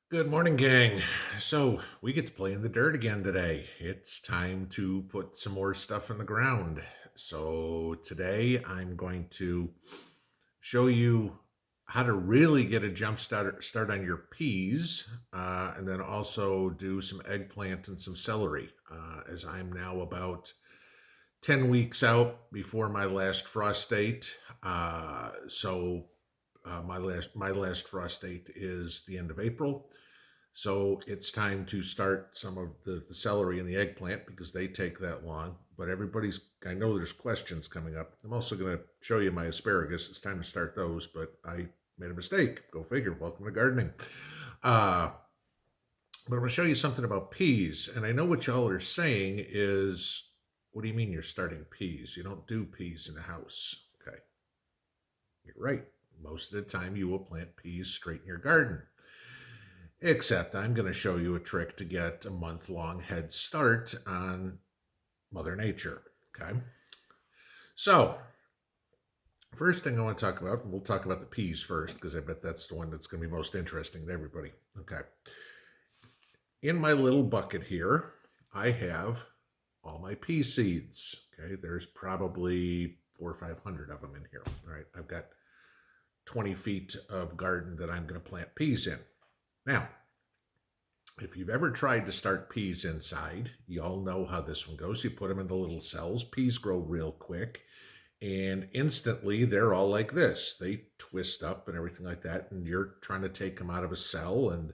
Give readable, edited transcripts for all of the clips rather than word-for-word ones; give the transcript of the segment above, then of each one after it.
Good morning, gang. So we get to play in the dirt again today. It's time to put some more stuff in the ground. So today I'm going to show you how to really get a start on your peas, and then also do some eggplant and some celery, as I'm now about 10 weeks out before my last frost date. My last frost date is the end of April. So it's time to start some of the celery and the eggplant because they take that long. But I know there's questions coming up. I'm also going to show you my asparagus. It's time to start those, but I made a mistake. Go figure. Welcome to gardening. Uh, but I'm going to show you something about peas. And I know what y'all are saying is, what do you mean you're starting peas? You don't do peas in the house. Okay. You're right. Most of the time you will plant peas straight in your garden. Except I'm going to show you a trick to get a month-long head start on Mother Nature. Okay. So, first thing I want to talk about, and we'll talk about the peas first because I bet that's the one that's going to be most interesting to everybody. Okay. In my little bucket here, I have all my pea seeds. Okay. There's probably 400 or 500 of them in here. All right. I've got 20 feet of garden that I'm going to plant peas in. Now, if you've ever tried to start peas inside, you all know how this one goes. You put them in the little cells. Peas grow real quick, and instantly they're all like this. They twist up and everything like that, and you're trying to take them out of a cell, and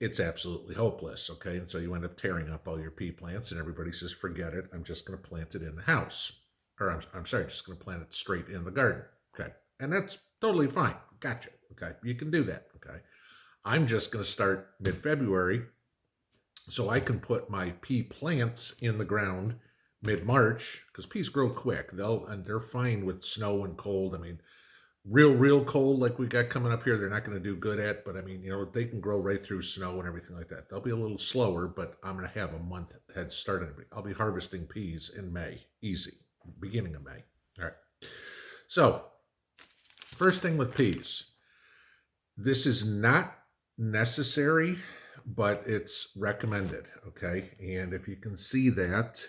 it's absolutely hopeless, okay? And so you end up tearing up all your pea plants, and everybody says, forget it. I'm just going to plant it in the house. Or I'm sorry, just going to plant it straight in the garden, okay? And that's totally fine. Gotcha, okay? You can do that, okay? I'm just going to start mid-February so I can put my pea plants in the ground mid-March because peas grow quick. They're fine with snow and cold. I mean, real cold like we got coming up here, they're not going to do good at. But I mean, they can grow right through snow and everything like that. They'll be a little slower, but I'm going to have a month head start. I'll be harvesting peas in May, easy, beginning of May. All right. So first thing with peas, this is not necessary, but it's recommended, okay? And if you can see that,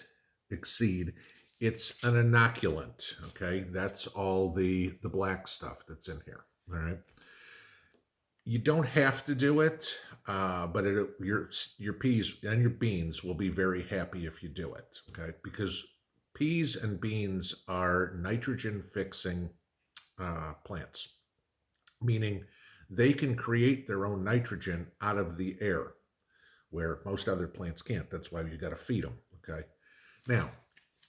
exceed, it's an inoculant, okay? That's all the black stuff that's in here, all right? You don't have to do it, but your peas and your beans will be very happy if you do it, okay? Because peas and beans are nitrogen fixing plants, meaning they can create their own nitrogen out of the air, where most other plants can't. That's why you got to feed them. Okay. Now,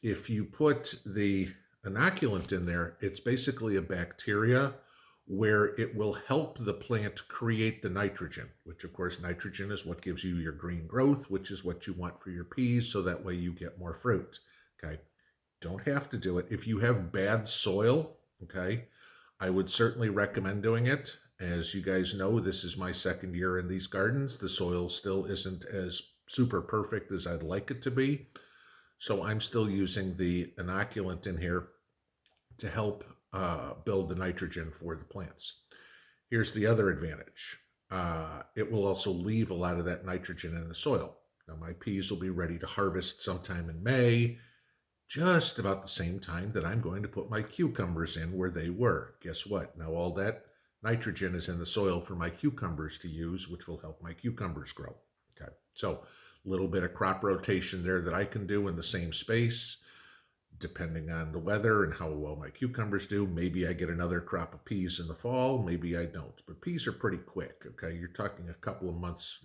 if you put the inoculant in there, it's basically a bacteria where it will help the plant create the nitrogen, which of course nitrogen is what gives you your green growth, which is what you want for your peas, so that way you get more fruit. Okay. Don't have to do it. If you have bad soil, okay, I would certainly recommend doing it. As you guys know, this is my second year in these gardens. The soil still isn't as super perfect as I'd like it to be. So I'm still using the inoculant in here to help build the nitrogen for the plants. Here's the other advantage. It will also leave a lot of that nitrogen in the soil. Now my peas will be ready to harvest sometime in May, just about the same time that I'm going to put my cucumbers in where they were. Guess what? Now all that nitrogen is in the soil for my cucumbers to use, which will help my cucumbers grow. Okay, so a little bit of crop rotation there that I can do in the same space, depending on the weather and how well my cucumbers do. Maybe I get another crop of peas in the fall, maybe I don't. But peas are pretty quick, okay? You're talking a couple of months,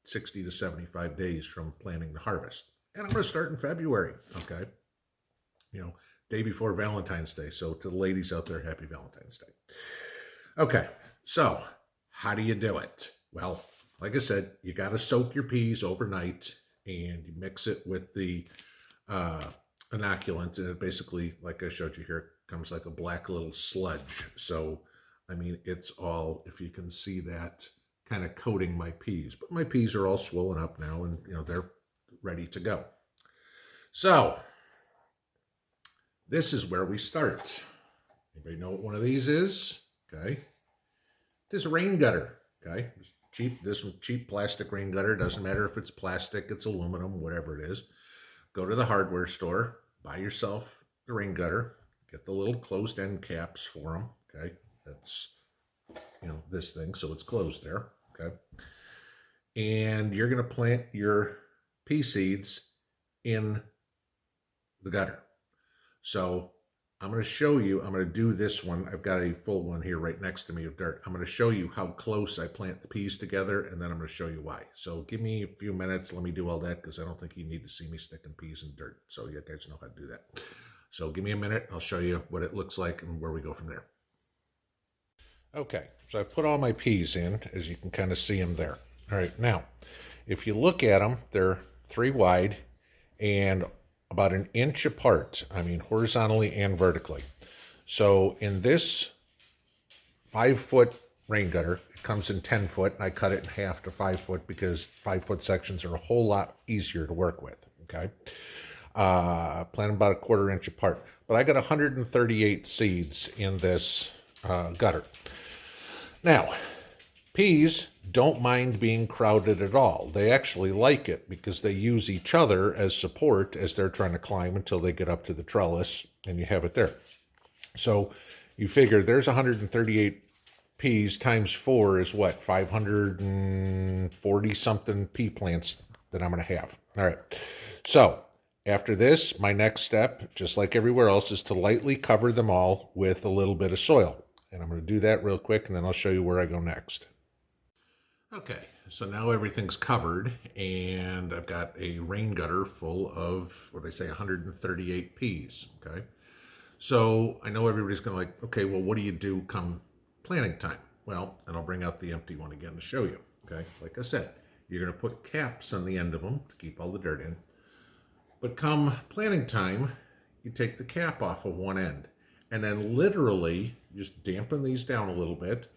60 to 75 days from planting to harvest. And I'm going to start in February, okay? Day before Valentine's Day. So to the ladies out there, happy Valentine's Day. Okay, so how do you do it? Well, like I said, you got to soak your peas overnight and you mix it with the inoculant. And it basically, like I showed you here, comes like a black little sludge. So, I mean, it's all, if you can see that, kind of coating my peas. But my peas are all swollen up now and, they're ready to go. So, this is where we start. Anybody know what one of these is? Okay. This rain gutter. Okay. cheap plastic rain gutter. Doesn't matter if it's plastic, it's aluminum, whatever it is. Go to the hardware store, buy yourself the rain gutter, get the little closed end caps for them. Okay, that's this thing, so it's closed there. Okay, and you're going to plant your pea seeds in the gutter. So I'm going to show you, I'm going to do this one. I've got a full one here right next to me of dirt. I'm going to show you how close I plant the peas together, and then I'm going to show you why. So give me a few minutes. Let me do all that because I don't think you need to see me sticking peas in dirt. So you guys know how to do that. So give me a minute. I'll show you what it looks like and where we go from there. Okay, so I put all my peas in, as you can kind of see them there. All right, now, if you look at them, they're 3 wide and about 1 inch apart. I mean, horizontally and vertically. So in this 5-foot rain gutter, it comes in 10 foot, and I cut it in half to 5 foot because 5-foot sections are a whole lot easier to work with, okay? Plant them about 1/4 inch apart. But I got 138 seeds in this gutter. Now, peas don't mind being crowded at all. They actually like it because they use each other as support as they're trying to climb until they get up to the trellis, and you have it there. So you figure there's 138 peas times 4 is what? 540 something pea plants that I'm going to have. All right. So after this, my next step, just like everywhere else, is to lightly cover them all with a little bit of soil. And I'm going to do that real quick, and then I'll show you where I go next. Okay, so now everything's covered, and I've got a rain gutter full of, 138 peas, okay? So I know everybody's going to like, okay, well, what do you do come planting time? Well, and I'll bring out the empty one again to show you, okay? Like I said, you're going to put caps on the end of them to keep all the dirt in. But come planting time, you take the cap off of one end, and then literally just dampen these down a little bit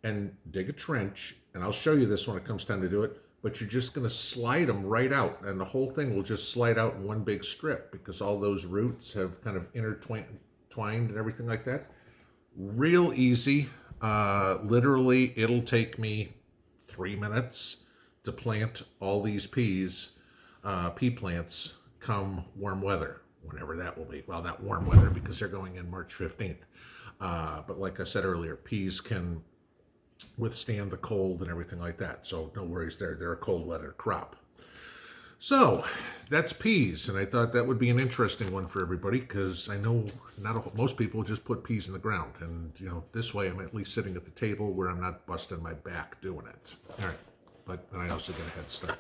and dig a trench, and I'll show you this when it comes time to do it, but you're just going to slide them right out, and the whole thing will just slide out in one big strip because all those roots have kind of intertwined and everything like that. Real easy. Literally, it'll take me 3 minutes to plant all these pea plants come warm weather, whenever that will be. Well, not warm weather because they're going in March 15th. But like I said earlier, peas can withstand the cold and everything like that. So no worries there. They're a cold weather crop. So that's peas. And I thought that would be an interesting one for everybody because I know most people just put peas in the ground. And, this way I'm at least sitting at the table where I'm not busting my back doing it. All right. But I also get a head start.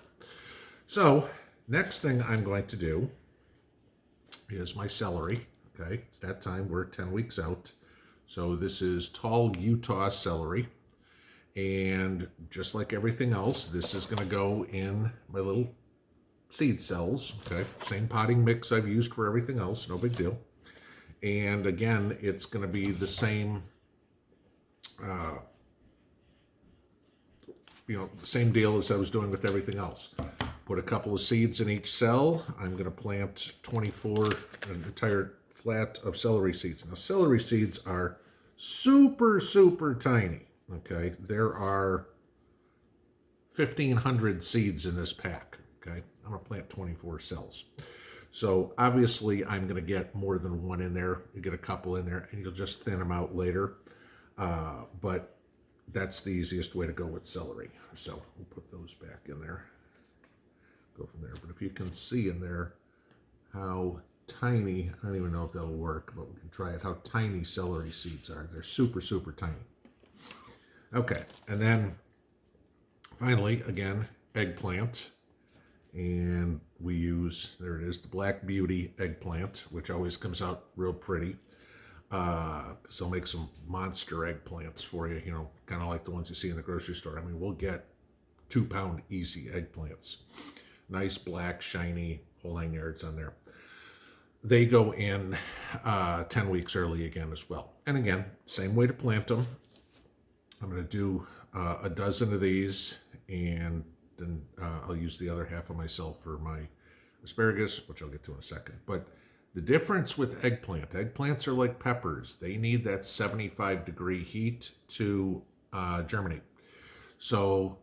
So next thing I'm going to do is my celery. Okay. It's that time. We're 10 weeks out. So this is tall Utah celery. And just like everything else, this is going to go in my little seed cells. Okay, same potting mix I've used for everything else, no big deal. And again, it's going to be the same, same deal as I was doing with everything else. Put a couple of seeds in each cell. I'm going to plant an entire flat of celery seeds. Now, celery seeds are super, super tiny. Okay, there are 1,500 seeds in this pack. Okay, I'm going to plant 24 cells. So obviously I'm going to get more than one in there. You get a couple in there and you'll just thin them out later. But that's the easiest way to go with celery. So we'll put those back in there. Go from there. But if you can see in there how tiny, I don't even know if that'll work, but we can try it, how tiny celery seeds are. They're super, super tiny. Okay, and then finally, again, eggplant. And we use, there it is, the Black Beauty eggplant, which always comes out real pretty. So I'll make some monster eggplants for you, kind of like the ones you see in the grocery store. I mean, we'll get 2-pound easy eggplants. Nice, black, shiny, whole 9 yards on there. They go in 10 weeks early again as well. And again, same way to plant them. I'm going to do a dozen of these, and then I'll use the other half of myself for my asparagus, which I'll get to in a second. But the difference with eggplants are like peppers. They need that 75-degree heat to germinate. So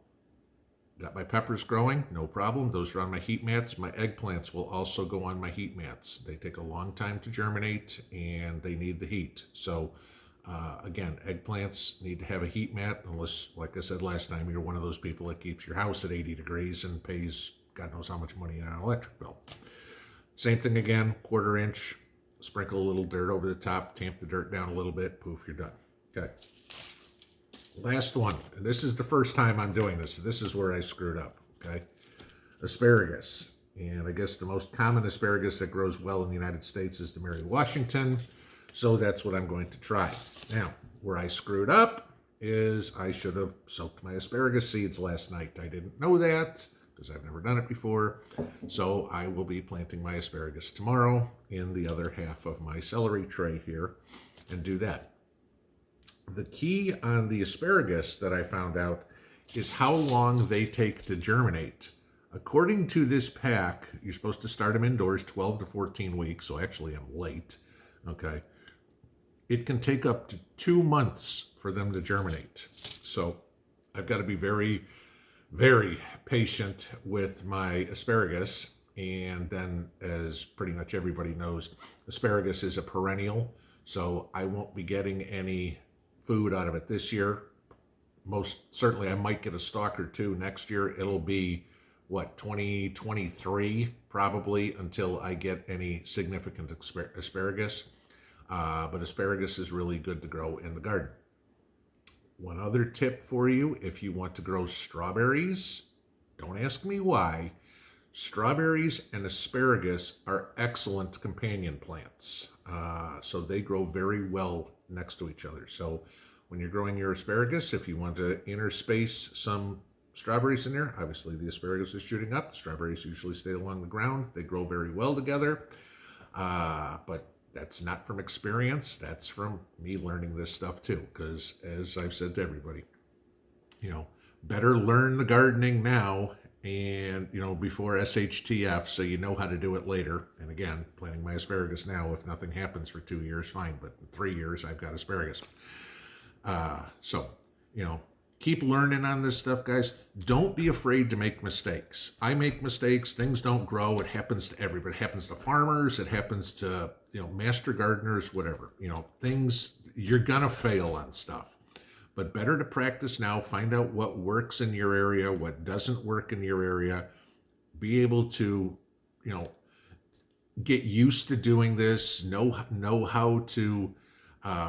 Got my peppers growing, no problem. Those are on my heat mats. My eggplants will also go on my heat mats. They take a long time to germinate and they need the heat. So again, eggplants need to have a heat mat unless, like I said last time, you're one of those people that keeps your house at 80 degrees and pays God knows how much money on an electric bill. Same thing again, 1/4 inch, sprinkle a little dirt over the top, tamp the dirt down a little bit, poof, you're done. Okay. Last one, and this is the first time I'm doing this. This is where I screwed up, okay? Asparagus. And I guess the most common asparagus that grows well in the United States is the Mary Washington. So that's what I'm going to try. Now, where I screwed up is I should have soaked my asparagus seeds last night. I didn't know that because I've never done it before. So I will be planting my asparagus tomorrow in the other half of my celery tray here and do that. The key on the asparagus that I found out is how long they take to germinate. According to this pack, you're supposed to start them indoors 12 to 14 weeks, so actually I'm late, okay? It can take up to 2 months for them to germinate. So I've got to be very, very patient with my asparagus. And then, as pretty much everybody knows, asparagus is a perennial, so I won't be getting any food out of it this year. Most certainly I might get a stalk or two next year. It'll be, what, 2023 probably until I get any significant asparagus. But asparagus is really good to grow in the garden. One other tip for you, if you want to grow strawberries, don't ask me why. Strawberries and asparagus are excellent companion plants. So they grow very well next to each other. So when you're growing your asparagus, if you want to interspace some strawberries in there, obviously the asparagus is shooting up. Strawberries usually stay along the ground. They grow very well together. But that's not from experience. That's from me learning this stuff too. Because as I've said to everybody, better learn the gardening now and, before SHTF, so you know how to do it later. And again, planting my asparagus now, if nothing happens for 2 years, fine. But in 3 years, I've got asparagus. So, keep learning on this stuff, guys. Don't be afraid to make mistakes. I make mistakes. Things don't grow. It happens to everybody. It happens to farmers. It happens to, master gardeners, whatever. Things, you're going to fail on stuff. But better to practice now, find out what works in your area, what doesn't work in your area, be able to, get used to doing this, know how to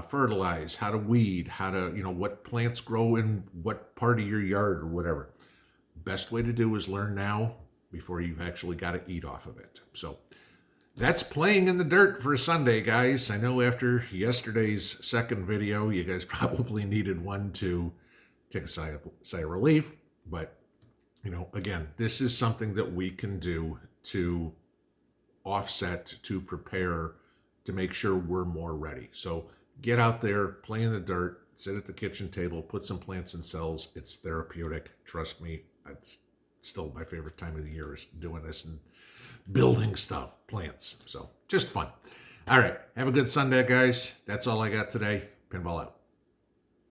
fertilize, how to weed, how to, what plants grow in what part of your yard or whatever. Best way to do is learn now before you've actually got to eat off of it. So that's playing in the dirt for a Sunday, guys. I know after yesterday's second video, you guys probably needed one to take a sigh of relief. But, again, this is something that we can do to offset, to prepare, to make sure we're more ready. So get out there, play in the dirt, sit at the kitchen table, put some plants in cells. It's therapeutic. Trust me, it's still my favorite time of the year is doing this and building stuff, plants. So just fun. All right. Have a good Sunday, guys. That's all I got today. Pinball out.